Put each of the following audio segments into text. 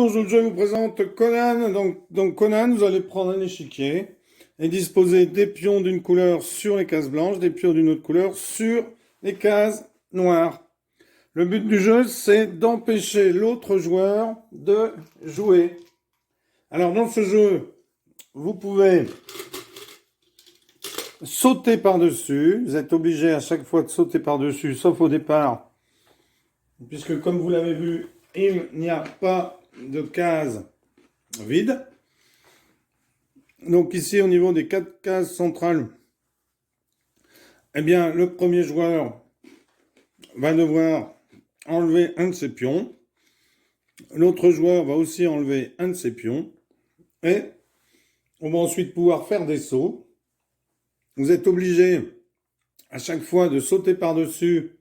Bonjour, je vous présente Conan. Donc Conan, vous allez prendre un échiquier et disposer des pions d'une couleur sur les cases blanches, des pions d'une autre couleur sur les cases noires. Le but du jeu, c'est d'empêcher l'autre joueur de jouer. Alors dans ce jeu, vous pouvez sauter par-dessus. Vous êtes obligé à chaque fois de sauter par-dessus, sauf au départ, puisque comme vous l'avez vu, il n'y a pas de case vide. Donc ici, au niveau des 4 cases centrales, eh bien, le premier joueur va devoir enlever un de ses pions. L'autre joueur va aussi enlever un de ses pions. Et on va ensuite pouvoir faire des sauts. Vous êtes obligé à chaque fois de sauter par-dessus.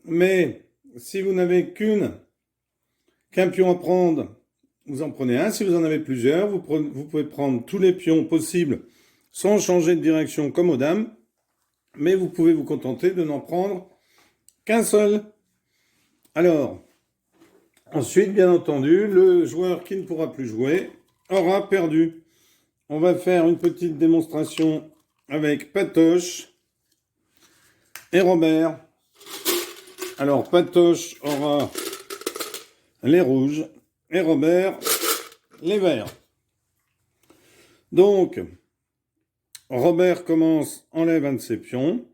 Mais si vous n'avez qu'un pion à prendre, vous en prenez un. Si vous en avez plusieurs, vous pouvez prendre tous les pions possibles sans changer de direction comme aux dames. Mais vous pouvez vous contenter de n'en prendre qu'un seul. Alors, ensuite, bien entendu, le joueur qui ne pourra plus jouer aura perdu. On va faire une petite démonstration avec Patoche et Robert. Alors, Patoche aura les rouges et Robert les verts. Donc, Robert commence, enlève un de ses pions.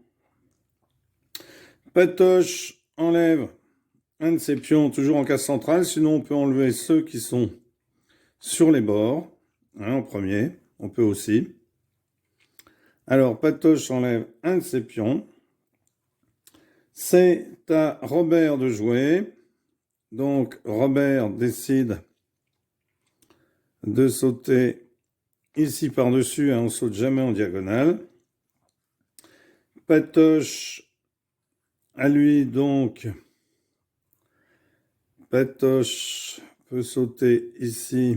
Patoche enlève un de ses pions, toujours en case centrale. Sinon, on peut enlever ceux qui sont sur les bords. En premier, on peut aussi. Alors, Patoche enlève un de ses pions. C'est à Robert de jouer. Donc, Robert décide de sauter ici par-dessus. On ne saute jamais en diagonale. Patoche, à lui, donc, Patoche peut sauter ici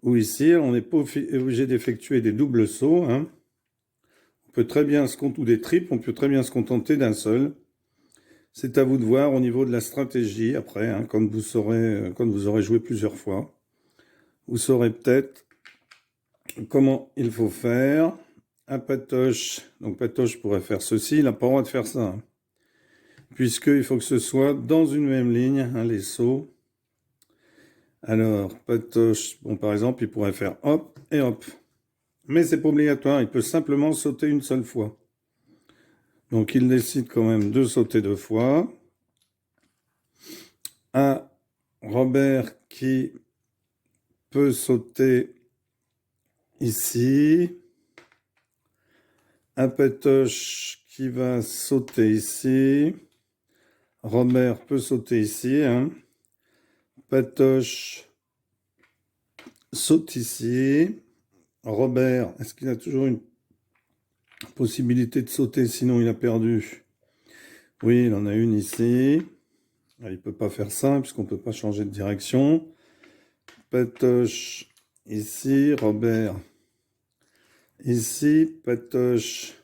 ou ici. On n'est pas obligé d'effectuer des doubles sauts. On peut très bien ou des triples, on peut très bien se contenter d'un seul. C'est à vous de voir au niveau de la stratégie après, quand vous aurez joué plusieurs fois. Vous saurez peut-être comment il faut faire. Un Patoche, donc Patoche pourrait faire ceci, il n'a pas le droit de faire ça. Puisqu'il faut que ce soit dans une même ligne, les sauts. Alors, Patoche, par exemple, il pourrait faire hop et hop. Mais c'est pas obligatoire, il peut simplement sauter une seule fois. Donc il décide quand même de sauter 2 fois. Un Robert qui peut sauter ici. Un Patoche qui va sauter ici. Robert peut sauter ici. Patoche saute ici. Robert, est-ce qu'il a toujours une possibilité de sauter, sinon il a perdu? Oui, il en a une ici. Il ne peut pas faire ça, puisqu'on ne peut pas changer de direction. Patoche ici, Robert ici, Patoche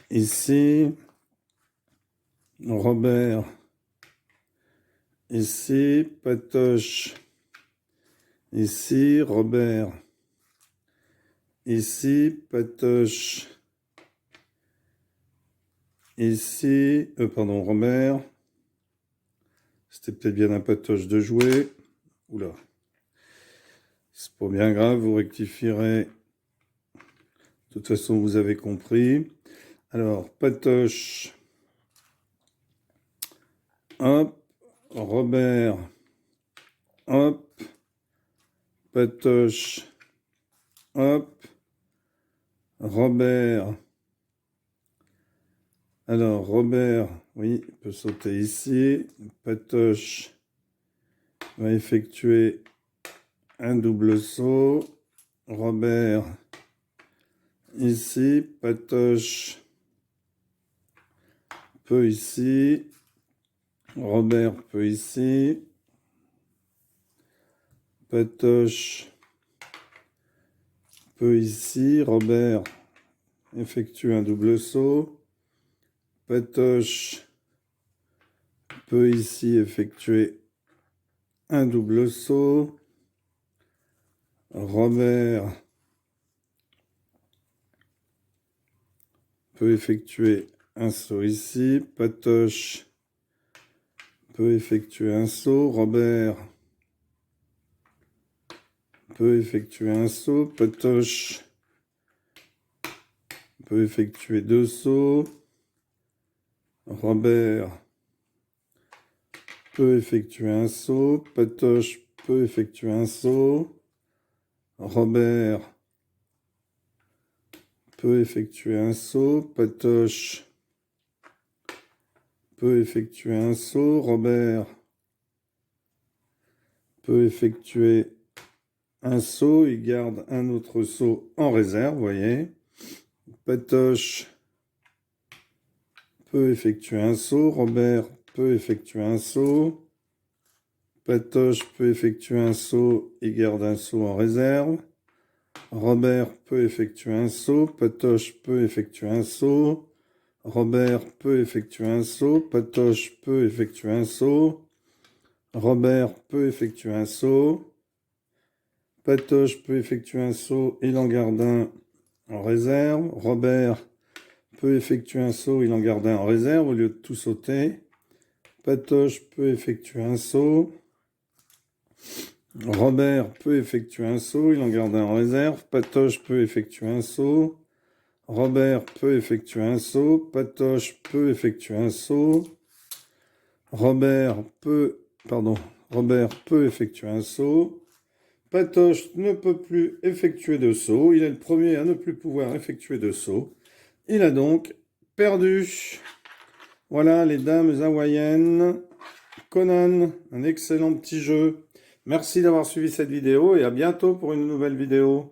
ici, Robert ici, Patoche ici, Robert ici, Patoche ici, Robert. C'était peut-être bien un Patoche de jouer. Oula. C'est pas bien grave, vous rectifierez. De toute façon, vous avez compris. Alors, Patoche. Hop. Robert. Hop. Patoche. Hop. Robert. Alors, Robert, oui, il peut sauter ici. Patoche va effectuer un double saut. Robert ici. Patoche peut ici. Robert peut ici. Patoche peut ici. Robert effectue un double saut. Patoche peut ici effectuer un double saut. Robert peut effectuer un saut ici. Patoche peut effectuer un saut. Robert peut effectuer un saut. Patoche peut effectuer deux sauts. Robert peut effectuer un saut. Patoche peut effectuer un saut. Robert peut effectuer un saut. Patoche peut effectuer un saut. Robert peut effectuer un saut. Il garde un autre saut en réserve, vous voyez. Patoche peut effectuer un saut. Robert peut effectuer un saut. Patoche peut effectuer un saut. Il garde un saut en réserve. Robert peut effectuer un saut. Patoche peut effectuer un saut. Robert peut effectuer un saut. Patoche peut effectuer un saut. Robert peut effectuer un saut. Patoche peut effectuer un saut. Il en garde un en réserve. Robert peut effectuer un saut. Il en garde un en réserve au lieu de tout sauter. Patoche peut effectuer un saut. Robert peut effectuer un saut. Il en garde un en réserve. Patoche peut effectuer un saut. Robert peut effectuer un saut. Patoche peut effectuer un saut. Robert peut effectuer un saut. Patoche ne peut plus effectuer de saut. Il est le premier à ne plus pouvoir effectuer de saut. Il a donc perdu. Voilà les dames hawaïennes. Conan, un excellent petit jeu. Merci d'avoir suivi cette vidéo et à bientôt pour une nouvelle vidéo.